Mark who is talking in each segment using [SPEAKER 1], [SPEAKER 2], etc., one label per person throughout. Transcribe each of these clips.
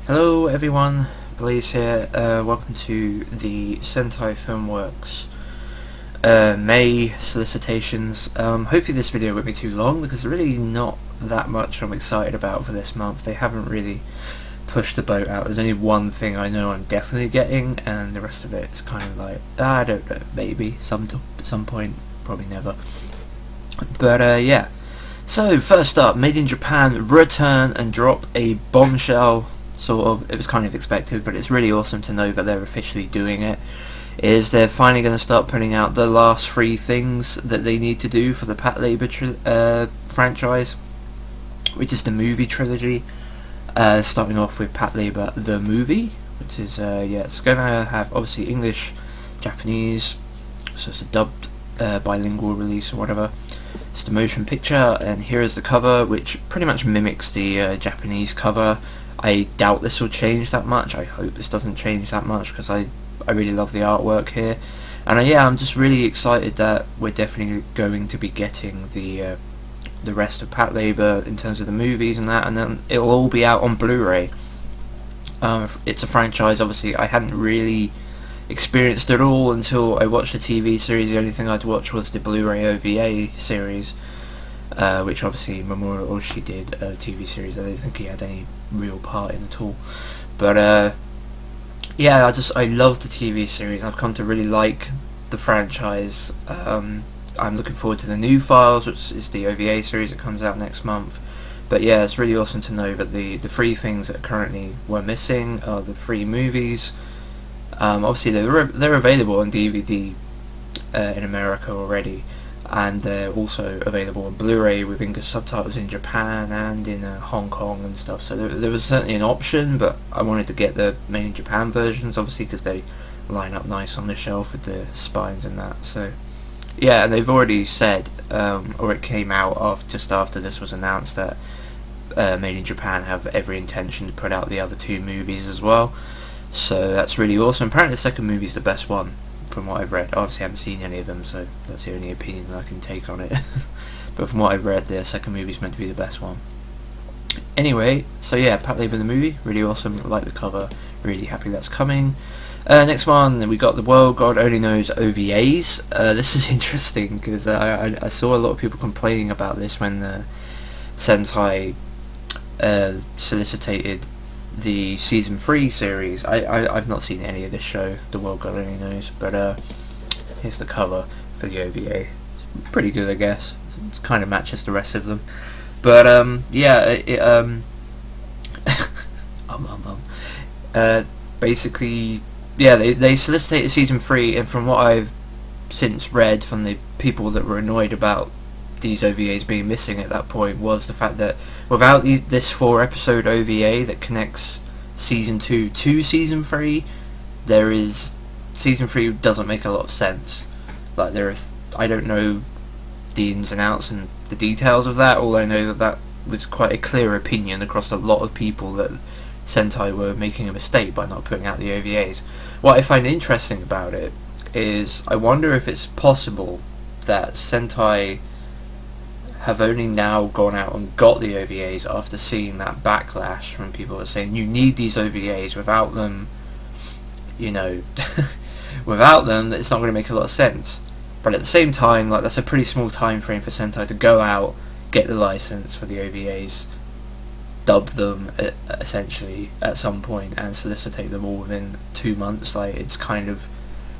[SPEAKER 1] Hello everyone, Blaze here. Welcome to the Sentai Filmworks May Solicitations. Hopefully this video won't be too long because there's really not that much I'm excited about for this month. They haven't really pushed the boat out. There's only one thing I know I'm definitely getting, and the rest of it is kind of like, I don't know, maybe some point, probably never. But yeah. So first up, Made in Japan return and drop a bombshell. Sort of, it was kind of expected, but it's really awesome to know that they're officially doing it. Is they're finally going to start putting out the last 3 things that they need to do for the Patlabor franchise, which is the movie trilogy. Starting off with Patlabor the movie, which is it's going to have obviously English, Japanese, so it's a dubbed bilingual release or whatever. It's the motion picture, and here is the cover, which pretty much mimics the Japanese cover. I doubt this will change that much. I hope this doesn't change that much because I really love the artwork here, and yeah, I'm just really excited that we're definitely going to be getting the rest of Patlabor in terms of the movies and that, and then it'll all be out on Blu-ray. It's a franchise obviously I hadn't really experienced at all until I watched the TV series. The only thing I'd watched was the Blu-ray OVA series, which obviously Mamoru Oshii did a TV series. I don't think he had any real part in at all, but yeah, I love the TV series. I've come to really like the franchise. I'm looking forward to the new files, which is the OVA series that comes out next month. But yeah, it's really awesome to know that the 3 things that currently were missing are the 3 movies. Obviously they're available on DVD in America already, and they're also available on Blu-ray with English subtitles in Japan and in Hong Kong and stuff. So there was certainly an option, but I wanted to get the Made in Japan versions, obviously, because they line up nice on the shelf with the spines and that. So yeah, and they've already said, or it came out just after this was announced, that Made in Japan have every intention to put out the other 2 movies as well. So that's really awesome. Apparently the second movie is the best one, from what I've read. Obviously I haven't seen any of them, so that's the only opinion that I can take on it. But from what I've read, the second movie is meant to be the best one. Anyway, so yeah, Patlabor the movie, really awesome. I like the cover, really happy that's coming. Next one, we got the World God Only Knows OVAs. This is interesting because I saw a lot of people complaining about this when the Sentai solicitated the season 3 series. I've not seen any of this show, The World God Only Knows, but here's the cover for the OVA. It's pretty good, I guess. It kind of matches the rest of them, but yeah, basically, yeah, they solicitated season 3, and from what I've since read from the people that were annoyed about these OVAs being missing at that point, was the fact that without this 4-episode OVA that connects season 2 to season 3, season 3 doesn't make a lot of sense. Like, I don't know the ins and outs and the details of that. All I know that was quite a clear opinion across a lot of people that Sentai were making a mistake by not putting out the OVAs. What I find interesting about it is I wonder if it's possible that Sentai have only now gone out and got the OVAs after seeing that backlash from people that are saying you need these OVAs, without them, you know, without them it's not going to make a lot of sense. But at the same time, like, that's a pretty small time frame for Sentai to go out, get the license for the OVAs, dub them essentially at some point, and solicitate them all within 2 months. Like, it's kind of,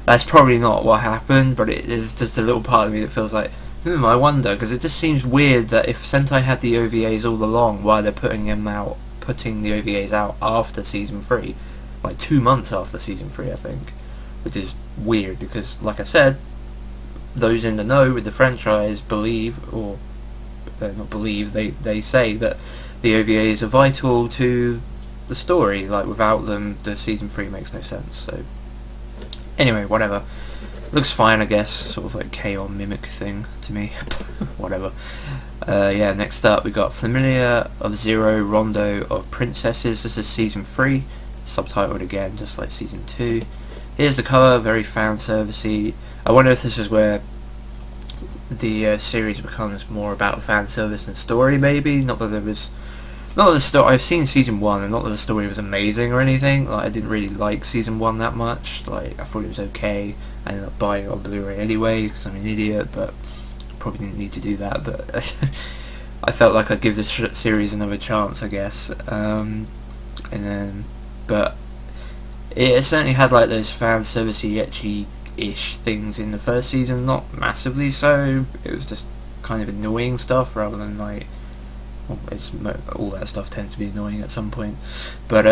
[SPEAKER 1] that's probably not what happened, but it is just a little part of me that feels like, I wonder, because it just seems weird that if Sentai had the OVAs all along, why they're putting the OVAs out after season 3, like 2 months after season 3, I think, which is weird because, like I said, those in the know with the franchise believe, or not believe, they say that the OVAs are vital to the story. Like, without them, the season 3 makes no sense. So anyway, whatever. Looks fine, I guess. Sort of like K-On! Mimic thing to me. Whatever. Yeah, next up we got Familia of Zero, Rondo of Princesses. This is season 3, subtitled again, just like season 2. Here's the cover, very fan servicey. I wonder if this is where the series becomes more about fan service than story, maybe. Not that there was not that the story. I've seen season 1, and not that the story was amazing or anything. Like, I didn't really like season 1 that much. Like, I thought it was okay. I ended up buying it on Blu-ray anyway because I'm an idiot, but probably didn't need to do that. But I felt like I'd give this series another chance, I guess. But it certainly had like those fan servicey, ecchi-ish things in the first season. Not massively so. It was just kind of annoying stuff rather than like. Well, all that stuff tends to be annoying at some point, but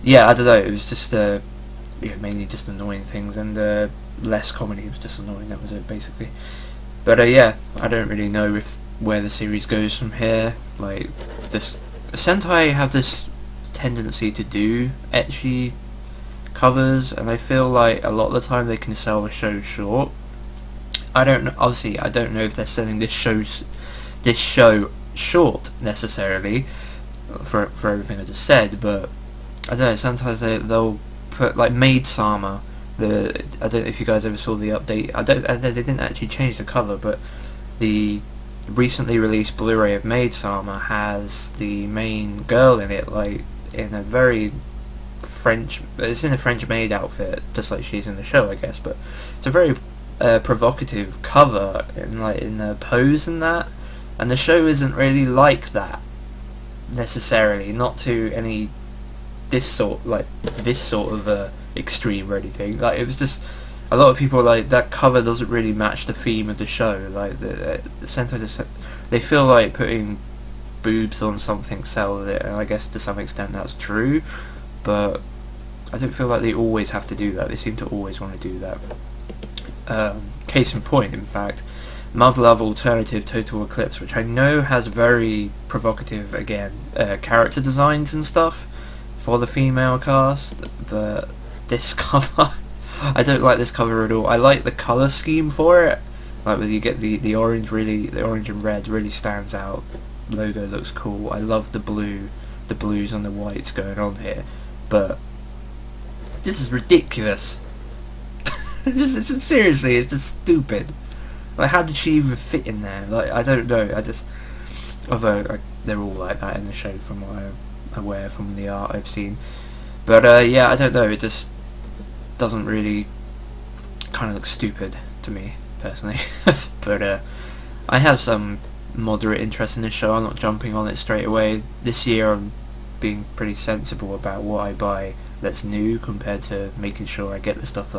[SPEAKER 1] yeah, I don't know. It was just mainly just annoying things, and less comedy. It was just annoying. That was it basically. But yeah, I don't really know where the series goes from here. Like, this Sentai have this tendency to do ecchi covers, and I feel like a lot of the time they can sell a show short. I don't know. Obviously, I don't know if they're selling this show short necessarily for everything I just said, but I don't know. Sometimes they'll put like Maid Sama. I don't know if you guys ever saw the update. They didn't actually change the cover, but the recently released Blu-ray of Maid Sama has the main girl in it, like in a very French. It's in a French maid outfit, just like she's in the show, I guess. But it's a very provocative cover in the pose and that. And the show isn't really like that necessarily, not to any this sort of extreme or anything. Like, it was just a lot of people like that cover doesn't really match the theme of the show. Like the Sentai just, they feel like putting boobs on something sells it, and I guess to some extent that's true, but I don't feel like they always have to do that. They seem to always want to do that. Case in point, in fact. Mother Love Alternative Total Eclipse, which I know has very provocative, again, character designs and stuff for the female cast, but this cover, I don't like this cover at all. I like the colour scheme for it, like when you get the orange, the orange and red really stands out. Logo looks cool. I love the blues and the whites going on here, but this is ridiculous. Seriously, it's just stupid. Like, how did she even fit in there? Like, I don't know. Although they're all like that in the show, from what I'm aware from the art I've seen. But yeah, I don't know. It just doesn't really kind of look stupid to me personally. But I have some moderate interest in this show. I'm not jumping on it straight away. This year, I'm being pretty sensible about what I buy that's new compared to making sure I get the stuff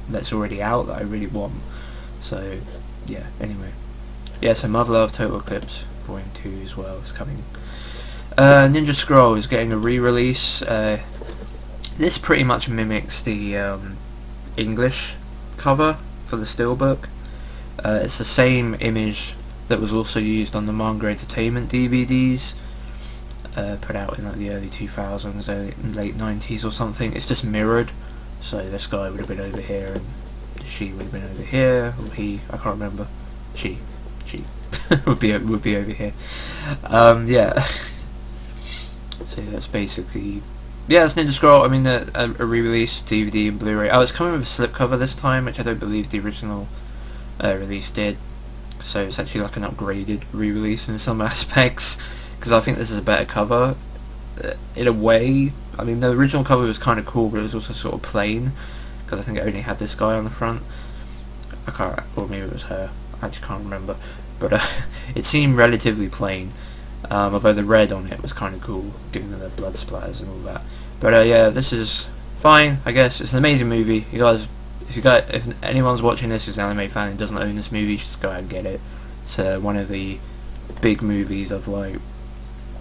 [SPEAKER 1] that's already out that I really want. So yeah, anyway. Yeah, so Mother Love Total Eclipse Volume 2 as well is coming. Ninja Scroll is getting a re-release. This pretty much mimics the English cover for the steelbook. It's the same image that was also used on the Manga Entertainment DVDs, put out in like the early 2000s, late 90s or something. It's just mirrored, so this guy would have been over here and she would have been over here, or he, I can't remember. She would be over here. Yeah. So that's basically, yeah, it's Ninja Scroll. I mean, a re-release DVD and Blu-ray. Oh, it's coming with a slipcover this time, which I don't believe the original release did. So it's actually like an upgraded re-release in some aspects, because I think this is a better cover in a way. I mean, the original cover was kind of cool, but it was also sort of plain, because I think it only had this guy on the front. I can't, or maybe it was her. I actually can't remember. But it seemed relatively plain, although the red on it was kind of cool, given the blood splatters and all that. But yeah, this is fine, I guess. It's an amazing movie. You guys, if anyone's watching this who's an anime fan and doesn't own this movie, just go ahead and get it. It's one of the big movies of like.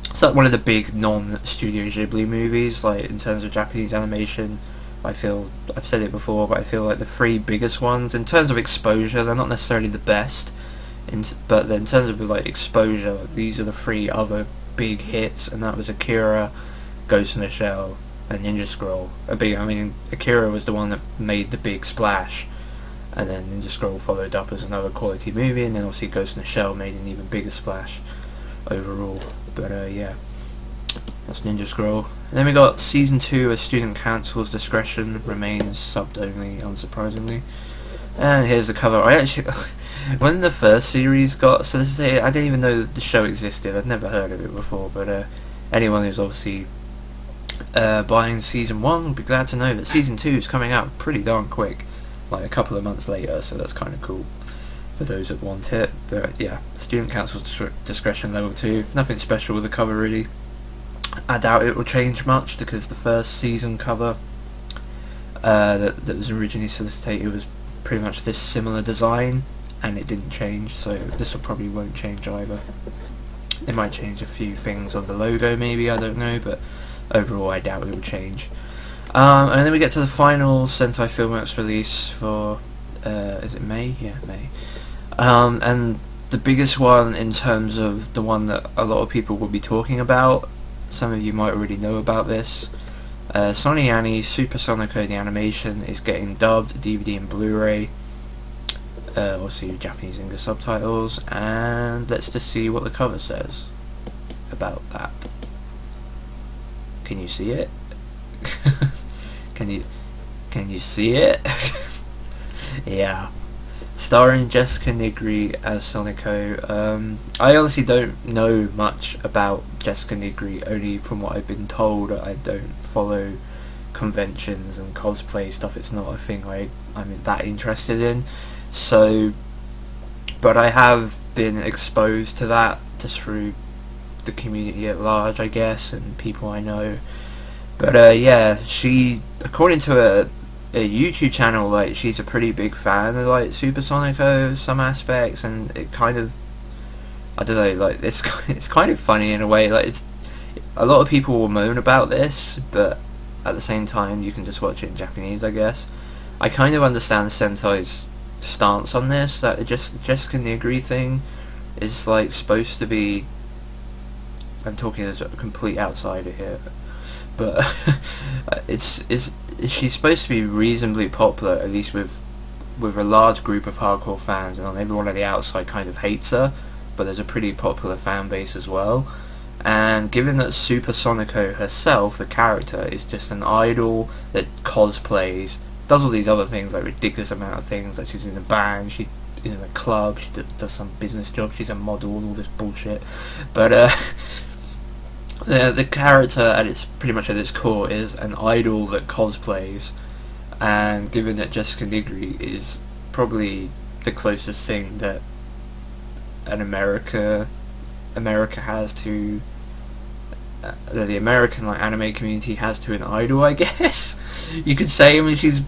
[SPEAKER 1] It's like one of the big non-Studio Ghibli movies, like in terms of Japanese animation. I feel, I've said it before, but I feel like the three biggest ones, in terms of exposure, they're not necessarily the best, but in terms of like exposure, these are the three other big hits, and that was Akira, Ghost in the Shell, and Ninja Scroll. Akira was the one that made the big splash, and then Ninja Scroll followed up as another quality movie, and then obviously Ghost in the Shell made an even bigger splash overall. But yeah, that's Ninja Scroll. And then we got Season 2 of Student Council's Discretion Remains, subbed only, unsurprisingly. And here's the cover. I actually, when the first series got solicited, I didn't even know that the show existed. I'd never heard of it before, but anyone who's obviously buying season 1 will be glad to know that season 2 is coming out pretty darn quick, like a couple of months later, so that's kind of cool for those that want it. But yeah, Student Council's discretion level 2, nothing special with the cover really. I doubt it will change much because the first season cover that was originally solicited was pretty much this similar design and it didn't change, so this will probably won't change either. It might change a few things on the logo maybe, I don't know, but overall I doubt it will change. And then we get to the final Sentai Filmworks release for is it May? Yeah, May. And the biggest one in terms of the one that a lot of people will be talking about, some of you might already know about this, Sonny Annie Super Sonico the animation is getting dubbed, DVD and Blu-ray, also Japanese English subtitles, and let's just see what the cover says about that. Can you see it? Can you see it? Yeah. Starring Jessica Nigri as Sonico. I honestly don't know much about Jessica Nigri, only from what I've been told. I don't follow conventions and cosplay stuff, it's not a thing I'm that interested in. So, but I have been exposed to that just through the community at large, I guess, and people I know. But yeah, she, according to a YouTube channel, like, she's a pretty big fan of like Super Sonico some aspects, and it kind of, I don't know, like it's kind of funny in a way. Like, it's, a lot of people will moan about this, but at the same time you can just watch it in Japanese, I guess. I kind of understand Sentai's stance on this, that Jessica Nigri thing is like supposed to be, I'm talking as a complete outsider here, but she's supposed to be reasonably popular, at least with a large group of hardcore fans, and everyone on the outside kind of hates her, but there's a pretty popular fan base as well. And given that Super Sonico herself, the character, is just an idol that cosplays, does all these other things, like ridiculous amount of things, like she's in a band, she is in a club, she does some business job, she's a model, and all this bullshit, but the character pretty much at its core is an idol that cosplays, and given that Jessica Nigri is probably the closest thing that America has to the American like anime community has to an idol, I guess you could say. I mean, she's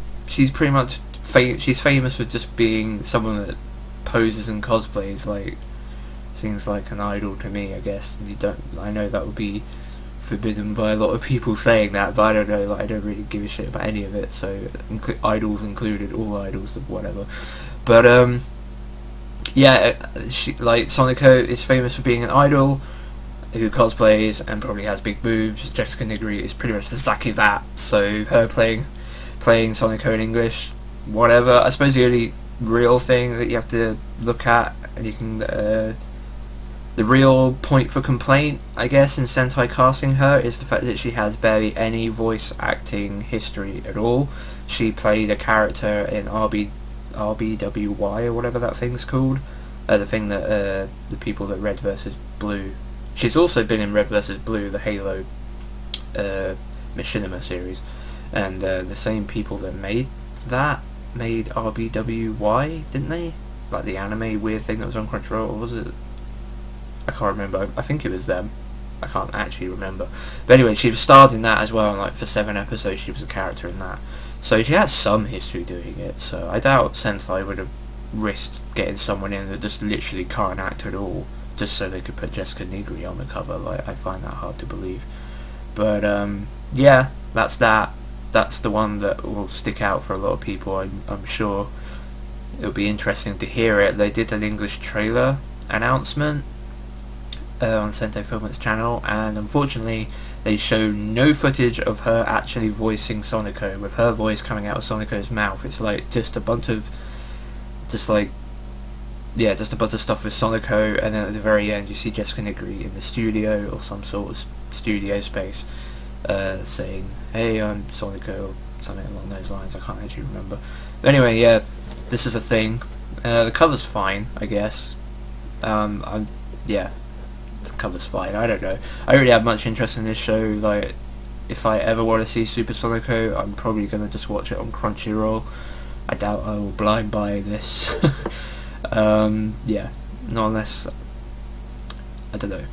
[SPEAKER 1] pretty much she's famous for just being someone that poses and cosplays. Like, seems like an idol to me, I guess. I know that would be forbidden by a lot of people saying that, but I don't know, like, I don't really give a shit about any of it, so idols included, all idols, whatever. But yeah, she, like, Sonico is famous for being an idol who cosplays and probably has big boobs. Jessica Nigri is pretty much exactly that, so her playing Sonico in English, whatever. I suppose the only real thing that you have to look at, and you can the real point for complaint, I guess, in Sentai casting her is the fact that she has barely any voice acting history at all. She played a character in RBWY or whatever that thing's called, the thing that the people that Red vs. Blue. She's also been in Red vs. Blue, the Halo Machinima series, and the same people that made RBWY, didn't they? Like the anime weird thing that was on Crunchyroll, or was it? I can't remember. I think it was them. I can't actually remember. But anyway, she was starred in that as well, and like for 7 episodes she was a character in that. So she has some history doing it, so I doubt Sentai would have risked getting someone in that just literally can't act at all, just so they could put Jessica Nigri on the cover. Like, I find that hard to believe. But yeah, that's that. That's the one that will stick out for a lot of people. I'm sure it'll be interesting to hear it. They did an English trailer announcement on Sentai Filmworks channel, and unfortunately they show no footage of her actually voicing Sonico, with her voice coming out of Sonico's mouth. It's like just a bunch of stuff with Sonico, and then at the very end you see Jessica Nigri in the studio or some sort of studio space saying, "Hey, I'm Sonico," or something along those lines. I can't actually remember. But anyway, yeah, this is a thing. The cover's fine, I guess. Yeah, cover's fine. I don't know. I don't really have much interest in this show. Like, if I ever want to see Super Sonico, I'm probably gonna just watch it on Crunchyroll. I doubt I will blind buy this. Yeah, not unless, I don't know.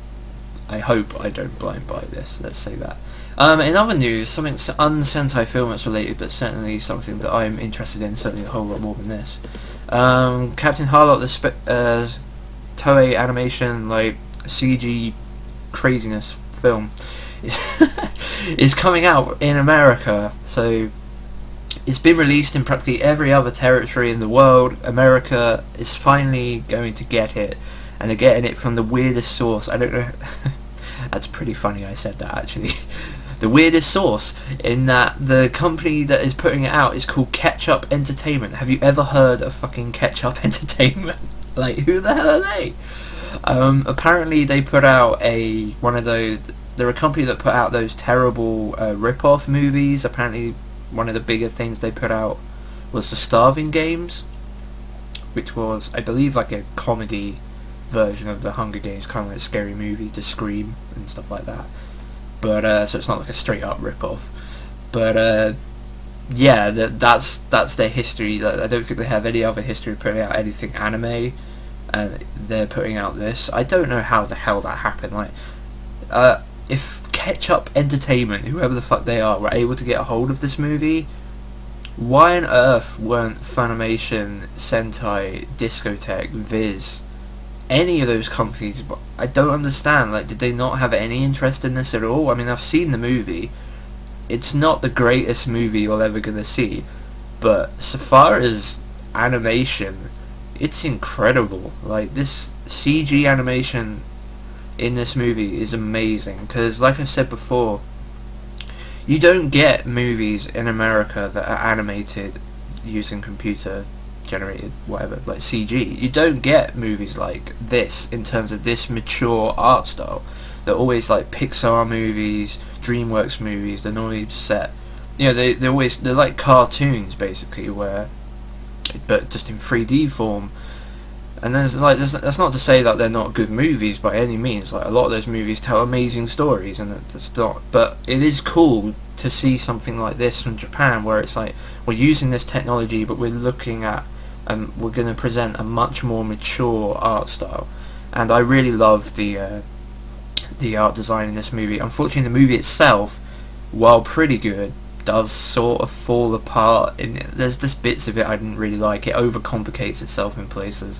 [SPEAKER 1] I hope I don't blind buy this, let's say that. In other news, something un-Sentai film that's related, but certainly something that I'm interested in, certainly a whole lot more than this. Captain Harlock, the Toei animation, like, CG craziness film, is coming out in America. So it's been released in practically every other territory in the world. America is finally going to get it, and they're getting it from the weirdest source. I don't know. That's pretty funny I said that, actually. The weirdest source, in that the company that is putting it out is called Ketchup Entertainment. Have you ever heard of fucking Ketchup Entertainment? Like, who the hell are they? Apparently they put out one of those. They're a company that put out those terrible rip-off movies. Apparently one of the bigger things they put out was the Starving Games, which was, I believe, like a comedy version of the Hunger Games, kind of like a scary movie to Scream and stuff like that. But so it's not like a straight up rip-off. But yeah, that's their history. I don't think they have any other history of putting out anything anime, and they're putting out this. I don't know how the hell that happened. Like, if Ketchup Entertainment, whoever the fuck they are, were able to get a hold of this movie, why on earth weren't Funimation, Sentai, Discotek, Viz, any of those companies? I don't understand. Like, did they not have any interest in this at all? I mean, I've seen the movie. It's not the greatest movie you're ever gonna see, but so far as animation, it's incredible. Like, this CG animation in this movie is amazing, because like I said before, you don't get movies in America that are animated using computer generated whatever, like CG. You don't get movies like this in terms of this mature art style. They're always like Pixar movies, DreamWorks movies. They're normally set, you know, they're like cartoons basically, but just in 3D form. And that's not to say that they're not good movies by any means. Like, a lot of those movies tell amazing stories, and that's not. But it is cool to see something like this from Japan, where it's like, we're using this technology, but we're looking at, we're going to present a much more mature art style. And I really love the art design in this movie. Unfortunately, the movie itself, while pretty good, does sort of fall apart. There's just bits of it I didn't really like. It overcomplicates itself in places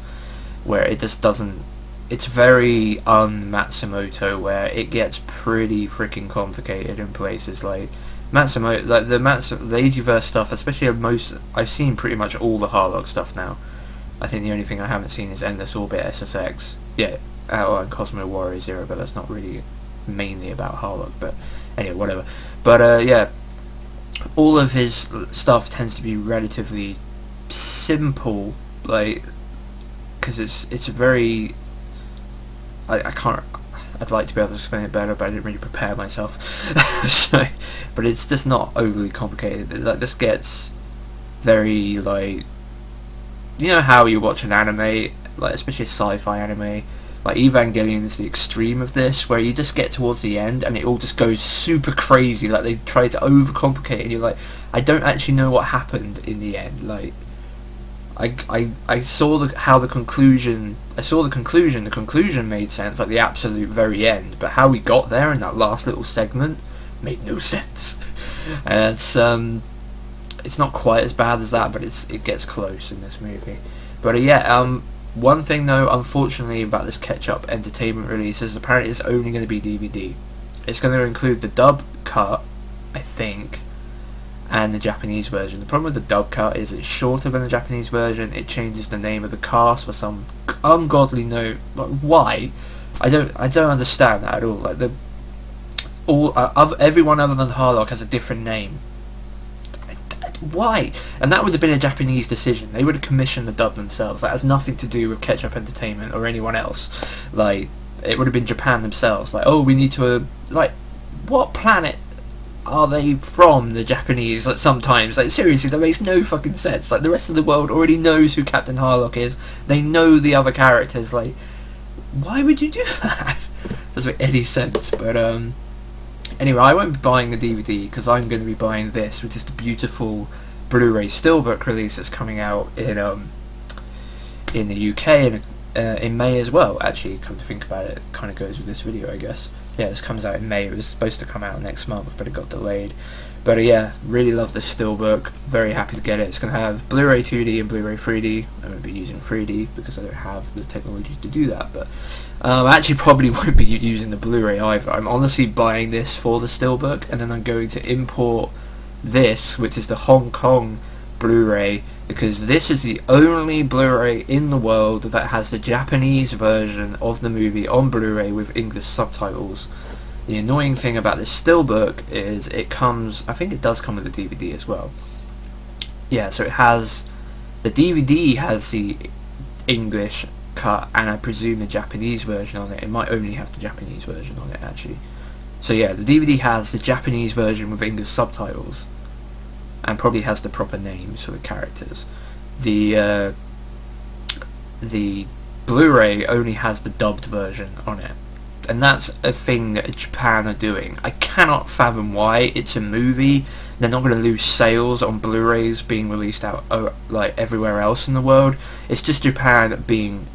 [SPEAKER 1] where it just doesn't. It's very un-Matsumoto, where it gets pretty freaking complicated in places. Like Matsumoto, like the Ageverse stuff, especially I've seen pretty much all the Harlock stuff now. I think the only thing I haven't seen is Endless Orbit SSX, yeah, and Cosmo Warrior Zero, but that's not really mainly about Harlock. But anyway, whatever. But yeah, all of his stuff tends to be relatively simple, like, because it's very, I can't, I'd like to be able to explain it better, but I didn't really prepare myself. So, but it's just not overly complicated. It like just gets very, like, you know how you watch an anime, like especially a sci-fi anime, like Evangelion is the extreme of this, where you just get towards the end and it all just goes super crazy. Like, they try to overcomplicate, and you're like, I don't actually know what happened in the end. Like, I saw the conclusion. The conclusion made sense, like the absolute very end. But how we got there in that last little segment made no sense. And it's not quite as bad as that, but it gets close in this movie. But yeah, one thing though, unfortunately, about this Ketchup Entertainment release is apparently it's only going to be DVD. It's going to include the dub cut, I think, and the Japanese version. The problem with the dub cut is it's shorter than the Japanese version. It changes the name of the cast for some ungodly note. Like, why? I don't understand that at all. Like, everyone other than Harlock has a different name. Why? And that would have been a Japanese decision. They would have commissioned the dub themselves. That has nothing to do with Ketchup Entertainment or anyone else. Like, it would have been Japan themselves. Like, oh, we need to, like, what planet are they from, the Japanese? Like, sometimes, like, seriously, that makes no fucking sense. Like, the rest of the world already knows who Captain Harlock is. They know the other characters. Like, why would you do that? doesn't make any sense. But anyway, I won't be buying the DVD because I'm going to be buying this, which is the beautiful Blu-ray Steelbook release that's coming out in the UK in May as well. Actually, come to think about it, it kind of goes with this video, I guess. Yeah, this comes out in May. It was supposed to come out next month, but it got delayed. But yeah, really love this Steelbook. Very happy to get it. It's going to have Blu-ray 2D and Blu-ray 3D. I won't be using 3D because I don't have the technology to do that. But I actually probably won't be using the Blu-ray either. I'm honestly buying this for the Steelbook, and then I'm going to import this, which is the Hong Kong Blu-ray, because this is the only Blu-ray in the world that has the Japanese version of the movie on Blu-ray with English subtitles. The annoying thing about this Steelbook is it comes, I think it does come with a DVD as well. Yeah, so it has, the DVD has the English cut, and I presume the Japanese version on it. It might only have the Japanese version on it, actually. So yeah, the DVD has the Japanese version with English subtitles, and probably has the proper names for the characters. The Blu-ray only has the dubbed version on it, and that's a thing that Japan are doing. I cannot fathom why. It's a movie. They're not going to lose sales on Blu-rays being released out like everywhere else in the world. It's just Japan being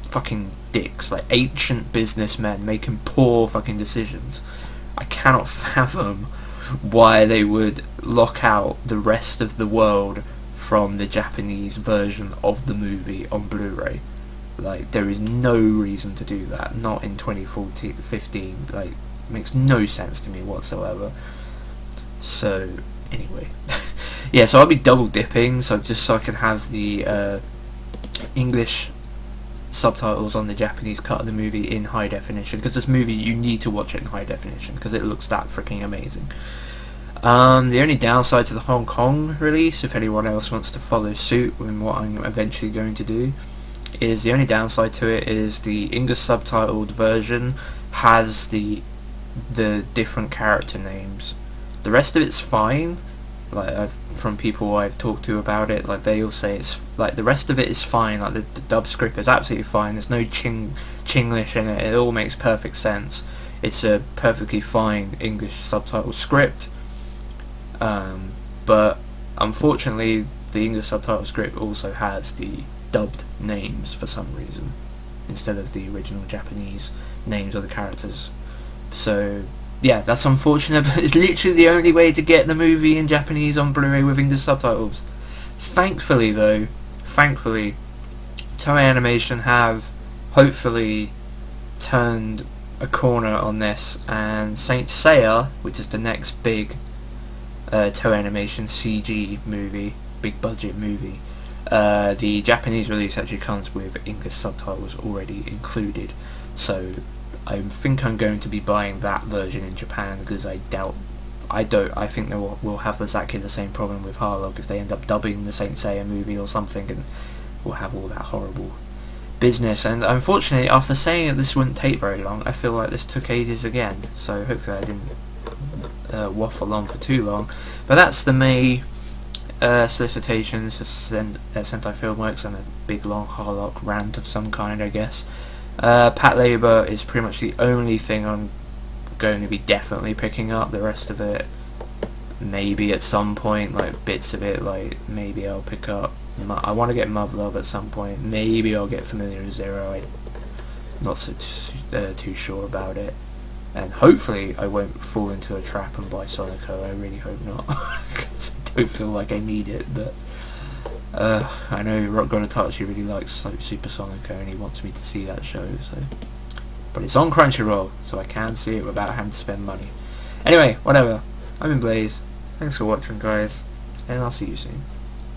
[SPEAKER 1] fucking dicks, like ancient businessmen making poor fucking decisions. I cannot fathom why they would lock out the rest of the world from the Japanese version of the movie on Blu-ray. Like, there is no reason to do that, not in 2015. Like, makes no sense to me whatsoever. So anyway, yeah, so I'll be double dipping, so just so I can have the English subtitles on the Japanese cut of the movie in high definition, because this movie, you need to watch it in high definition because it looks that freaking amazing. The only downside to the Hong Kong release, if anyone else wants to follow suit in what I'm eventually going to do, is the only downside to it is the English subtitled version has the different character names. The rest of it's fine. Like, from people I've talked to about it, like, they all say it's like the rest of it is fine. Like, the dub script is absolutely fine. There's no Chinglish in it. It all makes perfect sense. It's a perfectly fine English subtitle script. But unfortunately, the English subtitle script also has the dubbed names for some reason instead of the original Japanese names of the characters. So yeah, that's unfortunate, but it's literally the only way to get the movie in Japanese on Blu-ray with English subtitles. Thankfully though, Toei Animation have hopefully turned a corner on this, and Saint Seiya, which is the next big Toei Animation CG movie, big budget movie, the Japanese release actually comes with English subtitles already included. So I think I'm going to be buying that version in Japan, because I think we'll have exactly the same problem with Harlock if they end up dubbing the Saint Seiya movie or something, and we'll have all that horrible business. And unfortunately, after saying that this wouldn't take very long, I feel like this took ages again, so hopefully I didn't waffle on for too long. But that's the May solicitations for Sentai Filmworks, and a big long Harlock rant of some kind, I guess. Patlabor is pretty much the only thing I'm going to be definitely picking up. The rest of it, maybe at some point, like bits of it, like maybe I'll pick up. I want to get Mother Love at some point. Maybe I'll get Familiar Zero. I'm not so too sure about it. And hopefully I won't fall into a trap and buy Sonico. I really hope not. Because I don't feel like I need it, but I know Rock God Itachi really likes Super Sonico and he wants me to see that show, so. But it's on Crunchyroll, so I can see it without having to spend money. Anyway, whatever. I'm in Blaze. Thanks for watching, guys, and I'll see you soon.